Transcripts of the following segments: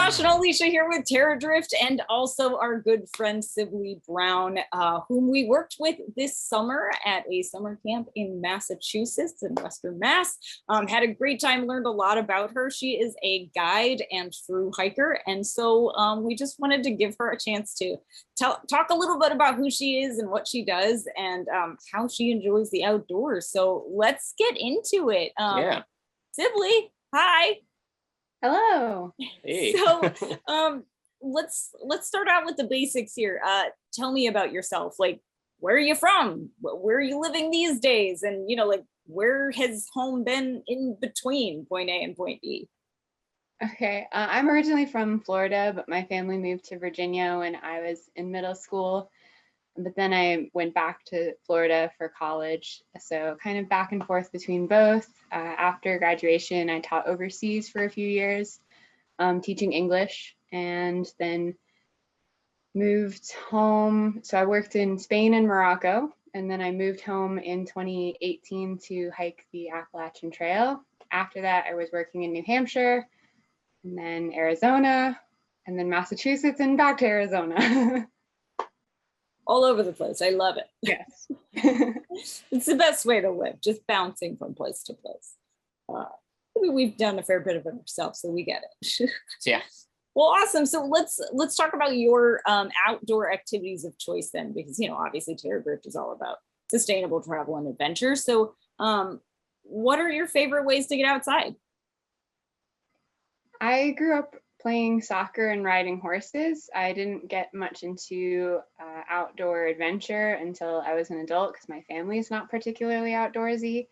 Josh and Alicia here with Terradrift, and also our good friend Sibley Brown, whom we worked with this summer at a summer camp in Massachusetts, in Western Mass. Had a great time, learned a lot about her. She is a guide and Thru-Hiker, and so we just wanted to give her a chance to talk a little bit about who she is and what she does, and how she enjoys the outdoors. So let's get into it. Yeah. Sibley, hi. Hello. Hey. So let's start out with the basics here. Tell me about yourself. Like, where are you from? Where are you living these days? And like, where has home been in between point A and point B? Okay, I'm originally from Florida, but my family moved to Virginia when I was in middle school. But then I went back to Florida for college. So kind of back and forth between both. After graduation, I taught overseas for a few years, teaching English, and then moved home. So I worked in Spain and Morocco, and then I moved home in 2018 to hike the Appalachian Trail. After that, I was working in New Hampshire, and then Arizona, and then Massachusetts, and back to Arizona. All over the place. I love it. Yes. It's the best way to live, just bouncing from place to place. We've done a fair bit of it ourselves, so we get it. Yeah. Well, awesome. So let's talk about your outdoor activities of choice then, because obviously Terradrift is all about sustainable travel and adventure. So what are your favorite ways to get outside? I grew up playing soccer and riding horses. I didn't get much into outdoor adventure until I was an adult because my family is not particularly outdoorsy.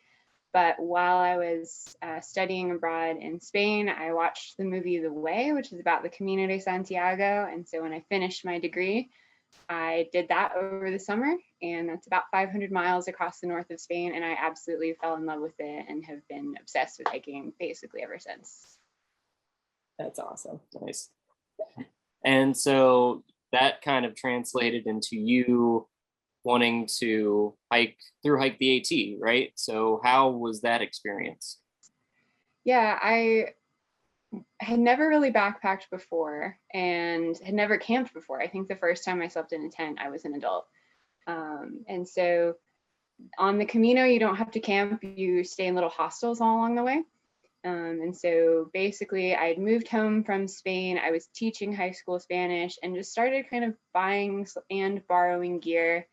But while I was studying abroad in Spain, I watched the movie The Way, which is about the Camino de Santiago. And so when I finished my degree, I did that over the summer, and that's about 500 miles across the north of Spain. And I absolutely fell in love with it and have been obsessed with hiking basically ever since. That's awesome. Nice. And so that kind of translated into you wanting to hike the AT, right? So how was that experience? Yeah, I had never really backpacked before and had never camped before. I think the first time I slept in a tent, I was an adult. And so on the Camino, you don't have to camp. You stay in little hostels all along the way. And so basically I had moved home from Spain. I was teaching high school Spanish and just started kind of buying and borrowing gear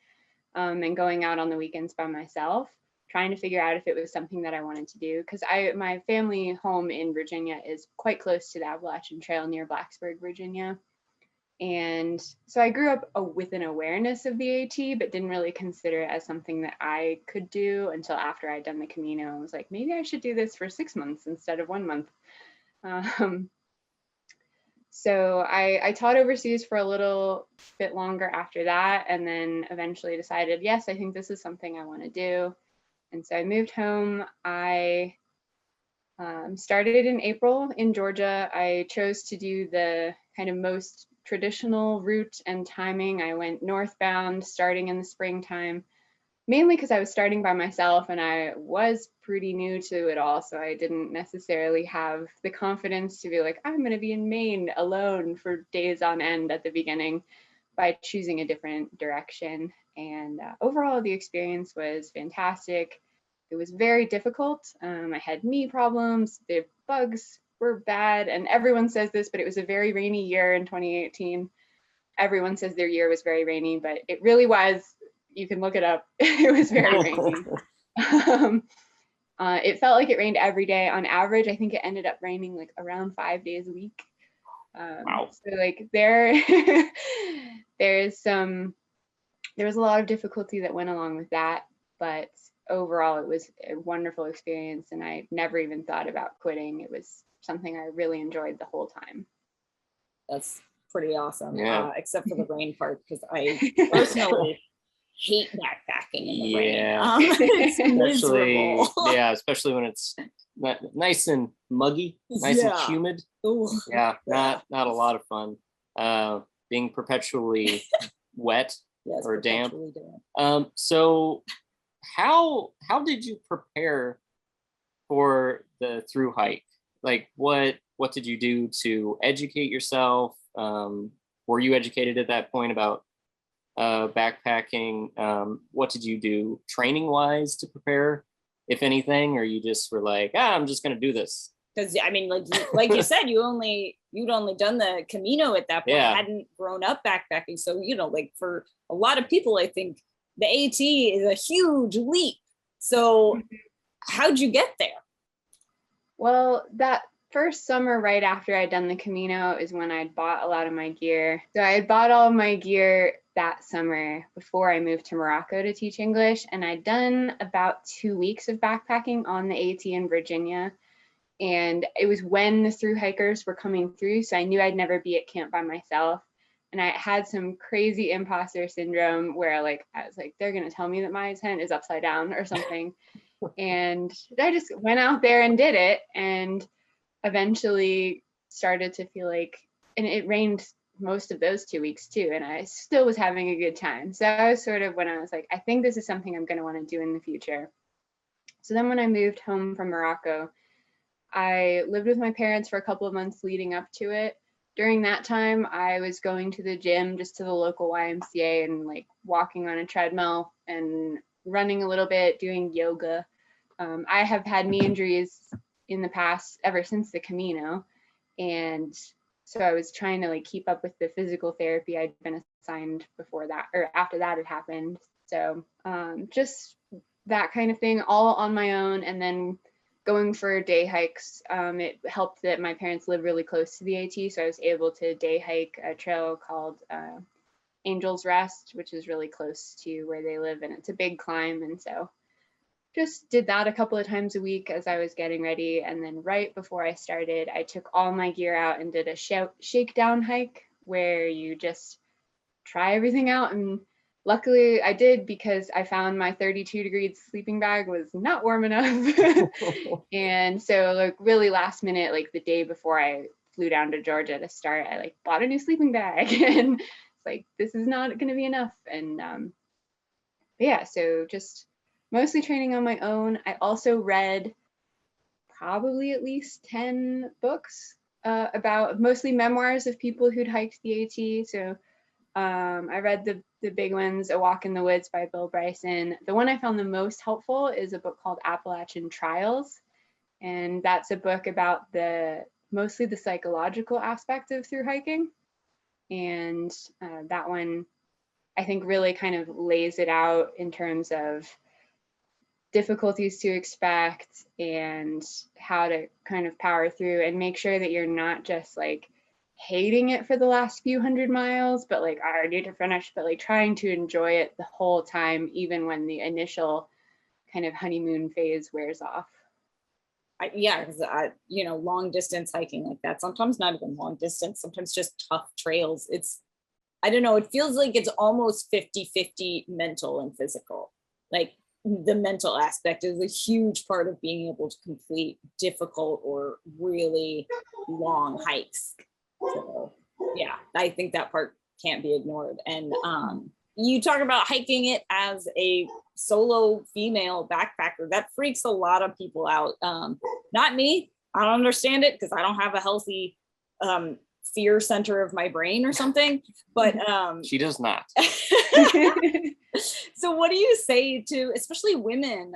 and going out on the weekends by myself, trying to figure out if it was something that I wanted to do. Because my family home in Virginia is quite close to the Appalachian Trail near Blacksburg, Virginia. And so I grew up with an awareness of the AT, but didn't really consider it as something that I could do until after I'd done the Camino. I was like, maybe I should do this for 6 months instead of 1 month. So I taught overseas for a little bit longer after that, and then eventually decided, yes, I think this is something I want to do. And so I moved home. I started in April in Georgia. I chose to do the kind of most traditional route and timing. I went northbound starting in the springtime, mainly because I was starting by myself and I was pretty new to it all. So I didn't necessarily have the confidence to be like, I'm going to be in Maine alone for days on end at the beginning by choosing a different direction. And overall, the experience was fantastic. It was very difficult. I had knee problems, the bugs were bad, and everyone says this, but it was a very rainy year in 2018. Everyone says their year was very rainy, but it really was. You can look it up. It was very rainy. It felt like it rained every day. On average, I think it ended up raining like around 5 days a week. Wow. So like there was a lot of difficulty that went along with that, but overall it was a wonderful experience, and I never even thought about quitting. It was something I really enjoyed the whole time. That's pretty awesome. Yeah. Except for the rain part, because I personally hate backpacking in the rain. It's miserable. Especially when it's nice and muggy, nice and humid. Ooh. Yeah, not a lot of fun. Being perpetually wet or damp. So how did you prepare for the thru hike? Like what what did you do to educate yourself? Were you educated at that point about backpacking? What did you do training wise to prepare, if anything, or you just were like, I'm just going to do this? Because I mean, like you said, you'd only done the Camino at that point. Yeah. Hadn't grown up backpacking. So, like for a lot of people, I think the AT is a huge leap. So how'd you get there? Well, that first summer right after I'd done the Camino is when I'd bought a lot of my gear. So I had bought all of my gear that summer before I moved to Morocco to teach English. And I'd done about 2 weeks of backpacking on the AT in Virginia. And it was when the Thru-Hikers were coming through. So I knew I'd never be at camp by myself. And I had some crazy imposter syndrome where I was like, they're going to tell me that my tent is upside down or something. And I just went out there and did it. And eventually started to feel like, and it rained most of those 2 weeks too, and I still was having a good time. So I was sort of, when I was like, I think this is something I'm going to want to do in the future. So then when I moved home from Morocco, I lived with my parents for a couple of months leading up to it. During that time, I was going to the gym, just to the local YMCA, and like walking on a treadmill and running a little bit, doing yoga. I have had knee injuries in the past ever since the Camino, and so I was trying to like keep up with the physical therapy I'd been assigned before that, or after that had happened. So just that kind of thing, all on my own. And then going for day hikes, it helped that my parents live really close to the AT, so I was able to day hike a trail called Angel's Rest, which is really close to where they live, and it's a big climb. And so just did that a couple of times a week as I was getting ready. And then right before I started, I took all my gear out and did a shakedown hike where you just try everything out. And luckily I did, because I found my 32-degree sleeping bag was not warm enough. And so like really last minute, like the day before I flew down to Georgia to start, I like bought a new sleeping bag and it's like, this is not going to be enough. And yeah, so just mostly training on my own. I also read probably at least 10 books about mostly memoirs of people who'd hiked the AT. So I read the big ones, A Walk in the Woods by Bill Bryson. The one I found the most helpful is a book called Appalachian Trials. And that's a book about mostly the psychological aspect of through hiking. And that one, I think, really kind of lays it out in terms of difficulties to expect and how to kind of power through and make sure that you're not just like hating it for the last few 100 miles, but like, I need to finish, but like trying to enjoy it the whole time, even when the initial kind of honeymoon phase wears off. Yeah, because long distance hiking like that, sometimes not even long distance, sometimes just tough trails. I don't know, it feels like it's almost 50-50 mental and physical. Like the mental aspect is a huge part of being able to complete difficult or really long hikes. So yeah, I think that part can't be ignored. And you talk about hiking it as a solo female backpacker. That freaks a lot of people out. Not me. I don't understand it because I don't have a healthy fear center of my brain or something, but she does not. So what do you say to especially women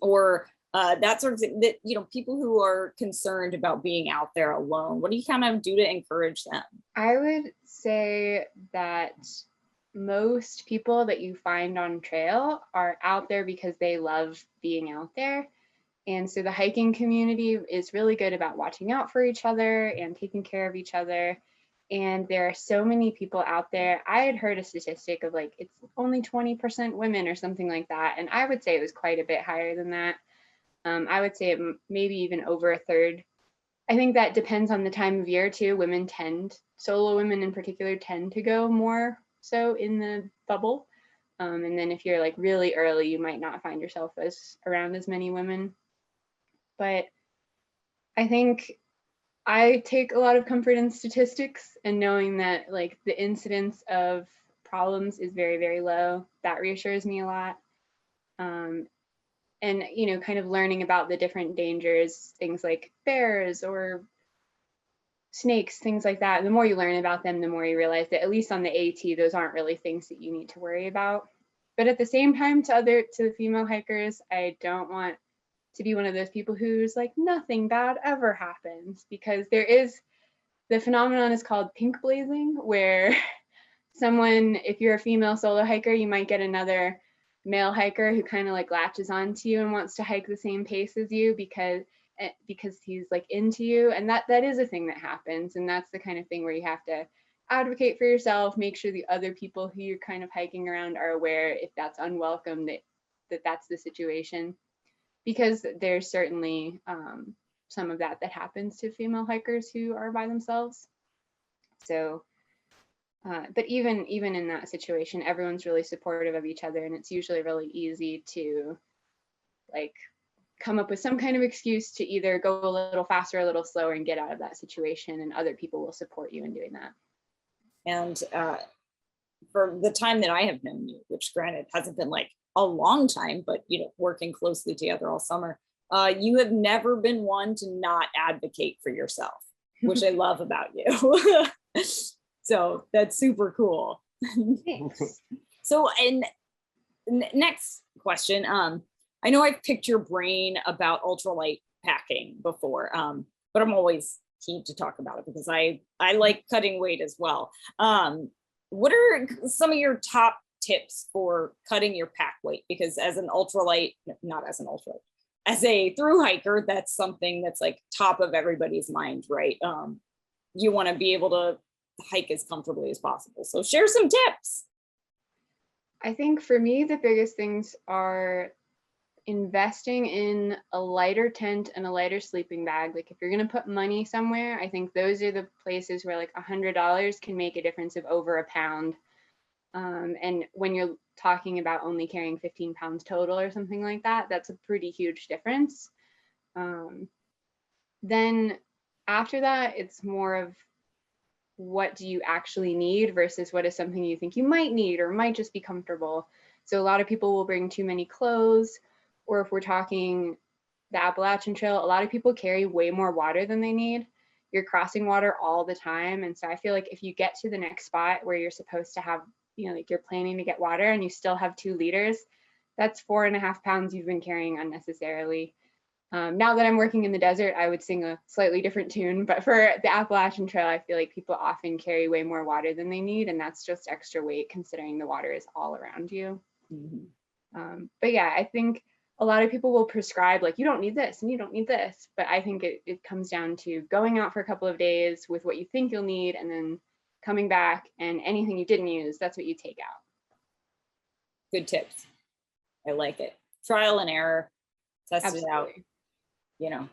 or that sort of thing, that people who are concerned about being out there alone? What do you kind of do to encourage them? I would say that most people that you find on trail are out there because they love being out there. And so the hiking community is really good about watching out for each other and taking care of each other. And there are so many people out there. I had heard a statistic of like, it's only 20% women or something like that. And I would say it was quite a bit higher than that. I would say maybe even over a third. I think that depends on the time of year too. Solo women in particular tend to go more so in the bubble. And then if you're like really early, you might not find yourself around as many women. But I think I take a lot of comfort in statistics and knowing that like the incidence of problems is very, very low. That reassures me a lot. And, kind of learning about the different dangers, things like bears or snakes, things like that. And the more you learn about them, the more you realize that at least on the AT, those aren't really things that you need to worry about. But at the same time, to the female hikers, I don't want to be one of those people who's like, nothing bad ever happens, because there is, the phenomenon is called pink blazing, where someone, if you're a female solo hiker, you might get another male hiker who kind of like latches onto you and wants to hike the same pace as you because he's like into you. And that is a thing that happens. And that's the kind of thing where you have to advocate for yourself, make sure the other people who you're kind of hiking around are aware if that's unwelcome, that's the situation. Because there's certainly some of that happens to female hikers who are by themselves. So, but even in that situation, everyone's really supportive of each other, and it's usually really easy to like come up with some kind of excuse to either go a little faster, a little slower, and get out of that situation, and other people will support you in doing that. And for the time that I have known you, which granted hasn't been like a long time, but you know, working closely together all summer, you have never been one to not advocate for yourself, which I love about you. So that's super cool. Thanks. So, and next question, I know I've picked your brain about ultralight packing before, but I'm always keen to talk about it because I like cutting weight as well. What are some of your top tips for cutting your pack weight? Because as an ultralight, not as an ultralight, as a thru hiker, that's something that's like top of everybody's mind, right? You want to be able to hike as comfortably as possible. So share some tips. I think for me, the biggest things are investing in a lighter tent and a lighter sleeping bag. Like if you're going to put money somewhere, I think those are the places where like $100 can make a difference of over a pound. And when you're talking about only carrying 15 pounds total or something like that, that's a pretty huge difference. Then after that, it's more of what do you actually need versus what is something you think you might need or might just be comfortable. So a lot of people will bring too many clothes, or if we're talking the Appalachian Trail, a lot of people carry way more water than they need. You're crossing water all the time. And so I feel like if you get to the next spot where you're supposed to have, you know, like you're planning to get water and you still have 2 liters, that's 4.5 pounds you've been carrying unnecessarily. Now that I'm working in the desert, I would sing a slightly different tune, but for the Appalachian Trail, I feel like people often carry way more water than they need, and that's just extra weight considering the water is all around you. Mm-hmm. But yeah, I think a lot of people will prescribe like, you don't need this and you don't need this, but I think it comes down to going out for a couple of days with what you think you'll need and then coming back, and anything you didn't use, that's what you take out. Good tips. I like it. Trial and error, test Absolutely. It out. You know,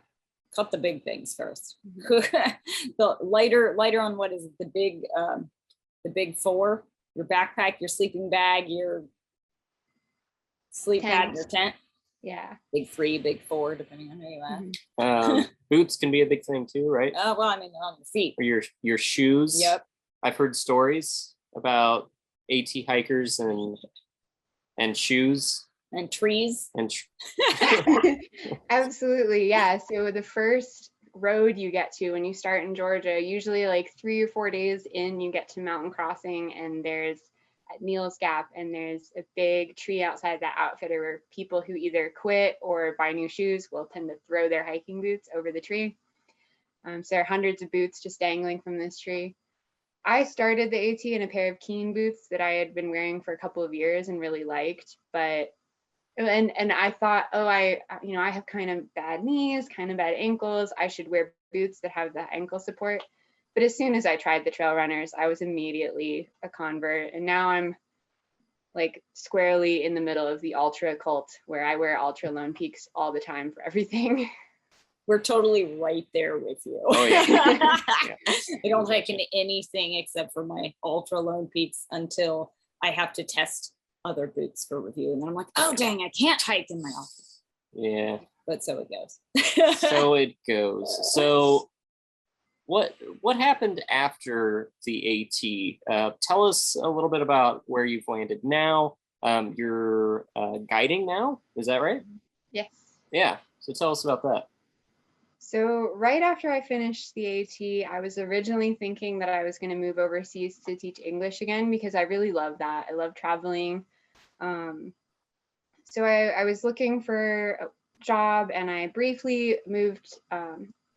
cut the big things first. Mm-hmm. The lighter on what is it, the big 4, your backpack, your sleeping bag, your sleep pad, your tent. Yeah. Big 3, big 4, depending on who you are. Mm-hmm. Boots can be a big thing too, right? Oh, well, I mean, on your feet. Or your shoes. Yep. I've heard stories about AT hikers and shoes. And trees. And Absolutely, yeah. So the first road you get to when you start in Georgia, usually like 3 or 4 days in, you get to mountain crossing, and there's at Neal's Gap, and there's a big tree outside that outfitter where people who either quit or buy new shoes will tend to throw their hiking boots over the tree. So there are hundreds of boots just dangling from this tree. I started the AT in a pair of Keen boots that I had been wearing for a couple of years and really liked, but and I thought, oh, I have kind of bad knees, kind of bad ankles. I should wear boots that have the ankle support. But as soon as I tried the trail runners, I was immediately a convert. And now I'm like squarely in the middle of the ultra cult, where I wear Ultra Lone Peaks all the time for everything. We're totally right there with you. Oh, yeah. I don't hike into anything except for my Ultra Lone Peaks until I have to test other boots for review, and then I'm like, oh dang, I can't hike in my office. Yeah, but so it goes. So it goes. So what happened after the AT? Tell us a little bit about where you've landed now. You're guiding now, is that right? Yes. Yeah, so tell us about that. So right after I finished the AT, I was originally thinking that I was going to move overseas to teach English again because I really love that. I love traveling. So I was looking for a job, and I briefly moved,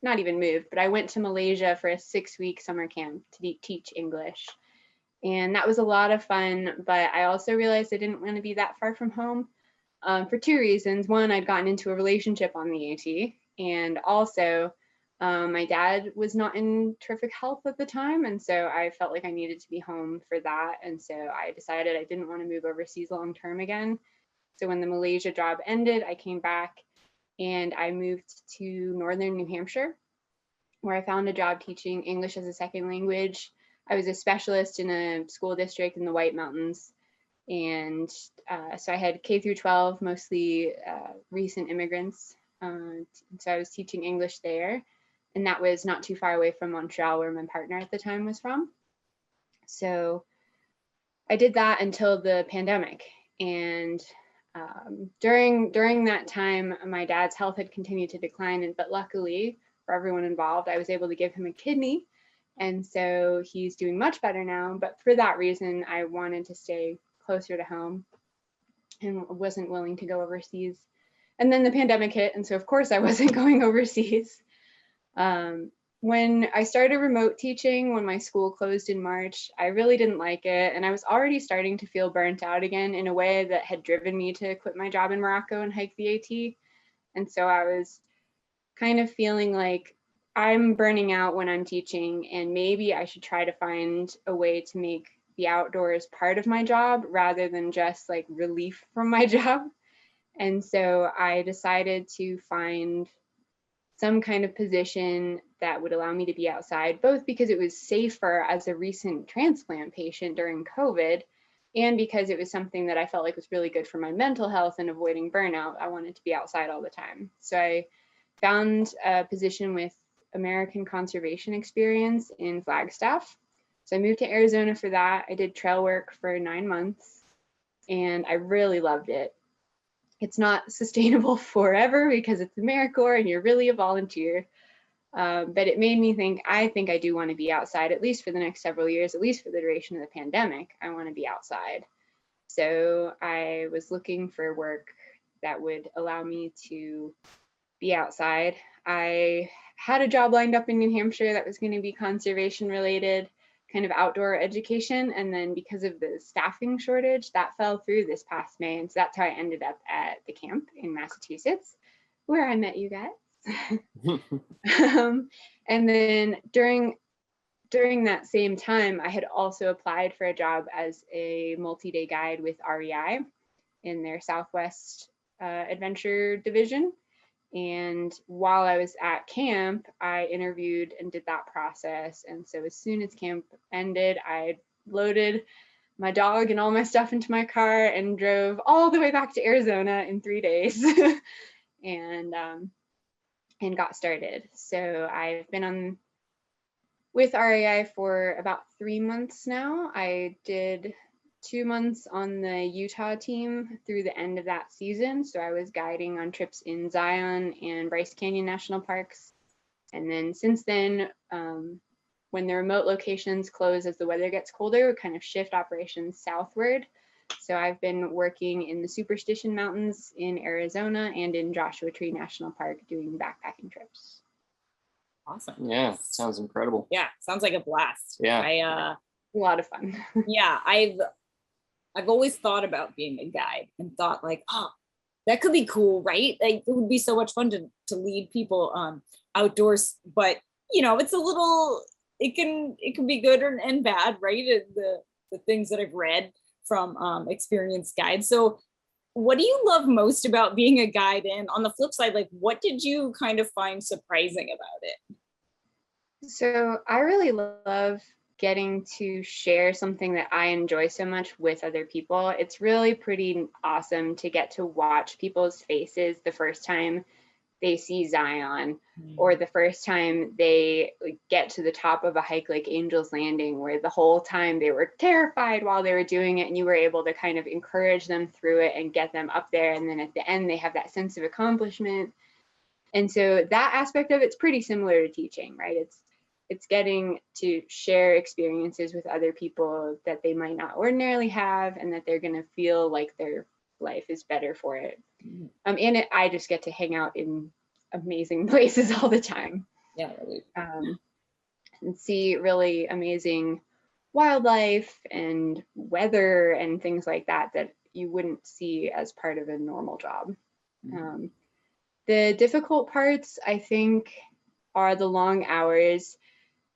not even moved, but I went to Malaysia for a 6-week summer camp to teach English. And that was a lot of fun, but I also realized I didn't want to be that far from home for 2 reasons. One, I'd gotten into a relationship on the AT, and also my dad was not in terrific health at the time, and so I felt like I needed to be home for that. And so I decided I didn't want to move overseas long term again. So when the Malaysia job ended, I came back and I moved to northern New Hampshire, where I found a job teaching English as a second language. I was a specialist in a school district in the White Mountains. And so I had K through 12, mostly recent immigrants. So I was teaching English there. And that was not too far away from Montreal, where my partner at the time was from. So I did that until the pandemic. And during that time, my dad's health had continued to decline, but luckily for everyone involved, I was able to give him a kidney. And so he's doing much better now. But for that reason, I wanted to stay closer to home and wasn't willing to go overseas. And then the pandemic hit. And so of course I wasn't going overseas. When I started remote teaching, when my school closed in March, I really didn't like it. And I was already starting to feel burnt out again in a way that had driven me to quit my job in Morocco and hike the AT. And so I was kind of feeling like I'm burning out when I'm teaching, and maybe I should try to find a way to make the outdoors part of my job rather than just like relief from my job. And so I decided to find some kind of position that would allow me to be outside, both because it was safer as a recent transplant patient during COVID, and because it was something that I felt like was really good for my mental health and avoiding burnout. I wanted to be outside all the time. So I found a position with American conservation experience in Flagstaff. So I moved to Arizona for that. I did trail work for 9 months, and I really loved it. It's not sustainable forever because it's AmeriCorps and you're really a volunteer. But it made me think, I think I do want to be outside, at least for the next several years, at least for the duration of the pandemic. I want to be outside. So I was looking for work that would allow me to be outside. I had a job lined up in New Hampshire that was going to be conservation related, kind of outdoor education. And then because of the staffing shortage, that fell through this past May. And so that's how I ended up at the camp in Massachusetts, where I met you guys. And then during that same time, I had also applied for a job as a multi-day guide with REI in their Southwest Adventure division. And while I was at camp, I interviewed and did that process. And so as soon as camp ended, I loaded my dog and all my stuff into my car and drove all the way back to Arizona in 3 days and got started. So I've been on with REI for about 3 months now. I did 2 months on the Utah team through the end of that season. So I was guiding on trips in Zion and Bryce Canyon National Parks. And then since then, when the remote locations close as the weather gets colder, we kind of shift operations southward. So I've been working in the Superstition Mountains in Arizona and in Joshua Tree National Park doing backpacking trips. Awesome. Yeah, sounds incredible. Yeah, sounds like a blast. Yeah. A lot of fun. Yeah, I've always thought about being a guide and thought like, oh, that could be cool, right? Like it would be so much fun to lead people outdoors, but you know, it's a little, it can be good and bad, right? The things that I've read from experienced guides. So what do you love most about being a guide? And on the flip side, like what did you kind of find surprising about it? So I really love getting to share something that I enjoy so much with other people. It's really pretty awesome to get to watch people's faces the first time they see Zion, or the first time they get to the top of a hike like Angel's Landing, where the whole time they were terrified while they were doing it, and you were able to kind of encourage them through it and get them up there. And then at the end, they have that sense of accomplishment. And so that aspect of it's pretty similar to teaching, right? It's getting to share experiences with other people that they might not ordinarily have, and that they're going to feel like their life is better for it. In it, I just get to hang out in amazing places all the time. Yeah, really. And see really amazing wildlife and weather and things like that that you wouldn't see as part of a normal job. The difficult parts, I think, are the long hours.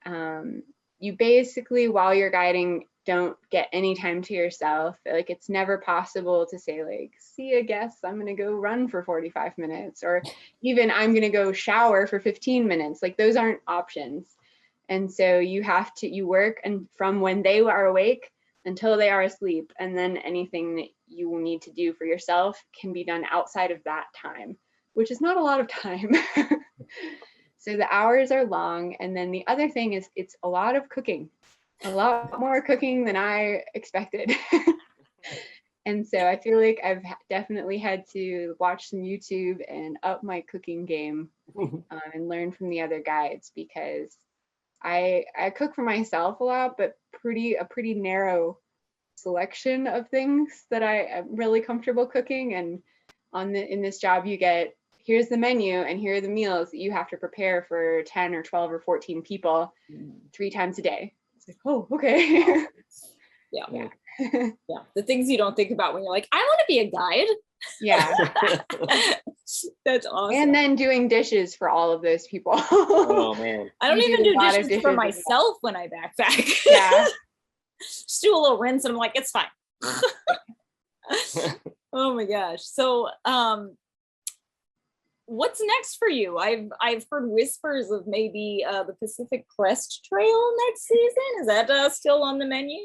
You basically, while you're guiding, don't get any time to yourself. Like, it's never possible to say, like, see a guest, I'm going to go run for 45 minutes, or even I'm going to go shower for 15 minutes. Like, those aren't options. And so you work and from when they are awake until they are asleep. And then anything that you will need to do for yourself can be done outside of that time, which is not a lot of time. So the hours are long. And then the other thing is it's a lot of cooking, a lot more cooking than I expected. And so I feel like I've definitely had to watch some YouTube and up my cooking game and learn from the other guides, because I cook for myself a lot, but a pretty narrow selection of things that I am really comfortable cooking. And in this job, you get, here's the menu and here are the meals that you have to prepare for 10 or 12 or 14 people 3 times a day. It's like, oh, okay. Yeah. Yeah. The things you don't think about when you're like, I want to be a guide. Yeah. That's awesome. And then doing dishes for all of those people. Oh man. I don't even do dishes for myself when I backpack. Yeah. Just do a little rinse and I'm like, it's fine. Oh my gosh. So what's next for you? I've heard whispers of maybe the Pacific Crest Trail next season. Is that still on the menu?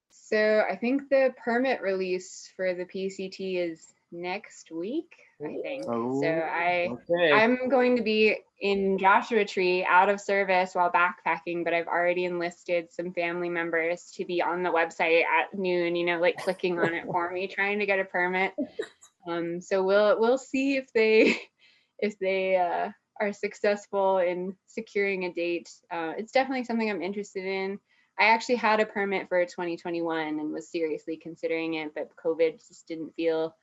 So I think the permit release for the PCT is next week, I think. Oh, so okay. I'm going to be in Joshua Tree out of service while backpacking, but I've already enlisted some family members to be on the website at noon, like clicking on it for me, trying to get a permit. So we'll see if they are successful in securing a date. It's definitely something I'm interested in. I actually had a permit for 2021 and was seriously considering it, but COVID just didn't feel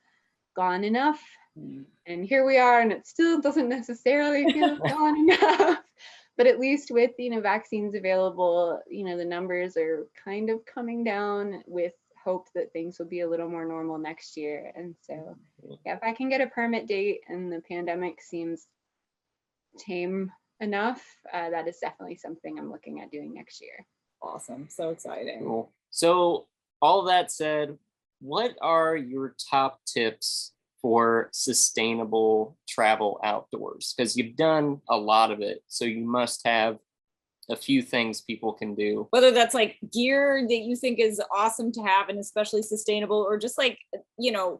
gone enough. And here we are, and it still doesn't necessarily feel gone enough. But at least with vaccines available, the numbers are kind of coming down, with hope that things will be a little more normal next year. And so, yeah, if I can get a permit date and the pandemic seems tame enough, that is definitely something I'm looking at doing next year. Awesome. So exciting. Cool. So all that said, what are your top tips for sustainable travel outdoors? Because you've done a lot of it, so you must have a few things people can do. Whether that's like gear that you think is awesome to have and especially sustainable, or just like,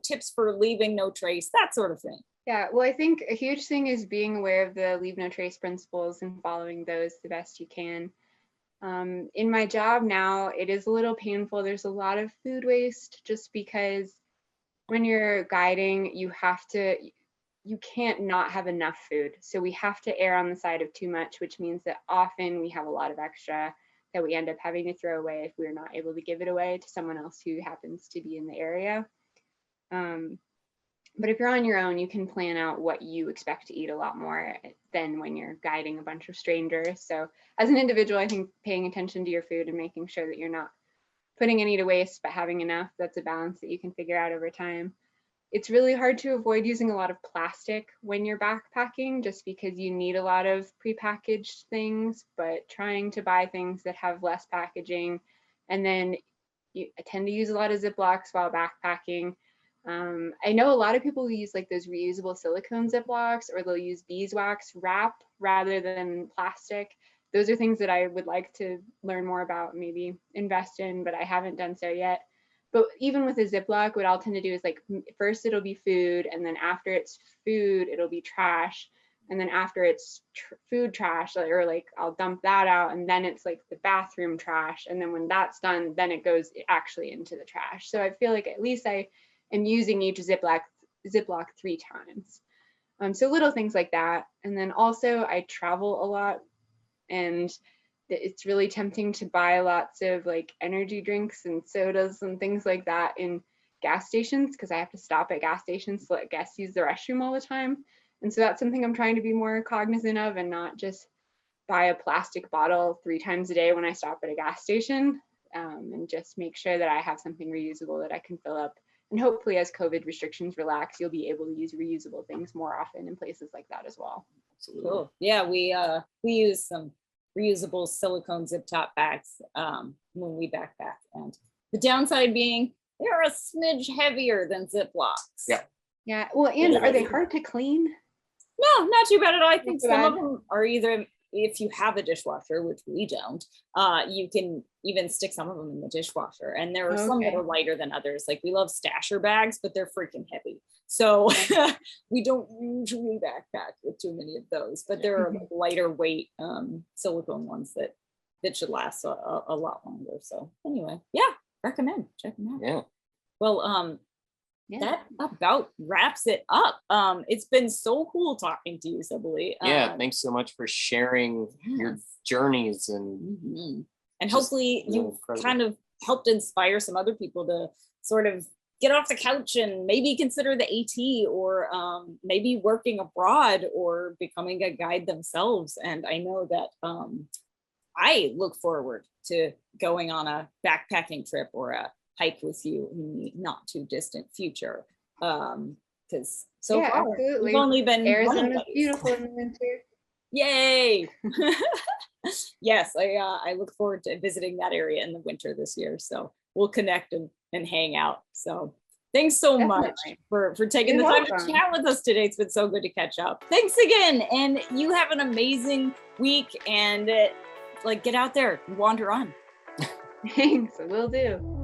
tips for leaving no trace, that sort of thing. Yeah, well, I think a huge thing is being aware of the leave no trace principles and following those the best you can. In my job now, it is a little painful. There's a lot of food waste, just because when you're guiding, you can't not have enough food. So we have to err on the side of too much, which means that often we have a lot of extra that we end up having to throw away if we're not able to give it away to someone else who happens to be in the area. But if you're on your own, you can plan out what you expect to eat a lot more than when you're guiding a bunch of strangers. So as an individual, I think paying attention to your food and making sure that you're not putting any to waste, but having enough, that's a balance that you can figure out over time. It's really hard to avoid using a lot of plastic when you're backpacking, just because you need a lot of prepackaged things, but trying to buy things that have less packaging. And then I tend to use a lot of Ziplocs while backpacking. I know a lot of people who use like those reusable silicone Ziplocs, or they'll use beeswax wrap rather than plastic. Those are things that I would like to learn more about, maybe invest in, but I haven't done so yet. But even with a Ziploc, what I'll tend to do is like, first it'll be food, and then after it's food, it'll be trash. And then after it's food trash, or like I'll dump that out, and then it's like the bathroom trash. And then when that's done, then it goes actually into the trash. So I feel like at least I am using each Ziploc 3 times. So little things like that. And then also I travel a lot, and it's really tempting to buy lots of like energy drinks and sodas and things like that in gas stations, because I have to stop at gas stations to let guests use the restroom all the time. And so that's something I'm trying to be more cognizant of, and not just buy a plastic bottle 3 times a day when I stop at a gas station, and just make sure that I have something reusable that I can fill up. And hopefully as COVID restrictions relax, you'll be able to use reusable things more often in places like that as well. Absolutely. Cool. Yeah, we use some reusable silicone zip top bags when we backpack, and the downside being they're a smidge heavier than Ziplocs. Yeah. Yeah. Well, and are they hard to clean? No, not too bad at all. I think too some bad. of them are either, if you have a dishwasher, which we don't, you can even stick some of them in the dishwasher. And there are some that Okay. are lighter than others. Like we love stasher bags, but they're freaking heavy. So we don't usually backpack with too many of those, but there are lighter weight silicone ones that should last a lot longer. So anyway, yeah, recommend, check them out. Yeah. Well, Yeah. that about wraps it up. It's been so cool talking to you, Sibley. Yeah. Thanks so much for sharing your Yes. journeys and And just hopefully really you've incredible. kind of helped inspire some other people to sort of get off the couch and maybe consider the AT, or maybe working abroad or becoming a guide themselves. And I know that I look forward to going on a backpacking trip or a hike with you in the not too distant future. Because so Yeah, far absolutely. we've only been running Arizona's buddies. beautiful in the winter. Yay! Yes, I look forward to visiting that area in the winter this year. So we'll connect and hang out. So thanks so much Definitely. for taking You're the time welcome. to chat with us today. It's been so good to catch up. Thanks again. And you have an amazing week, and like get out there and wander on. Thanks, I will do.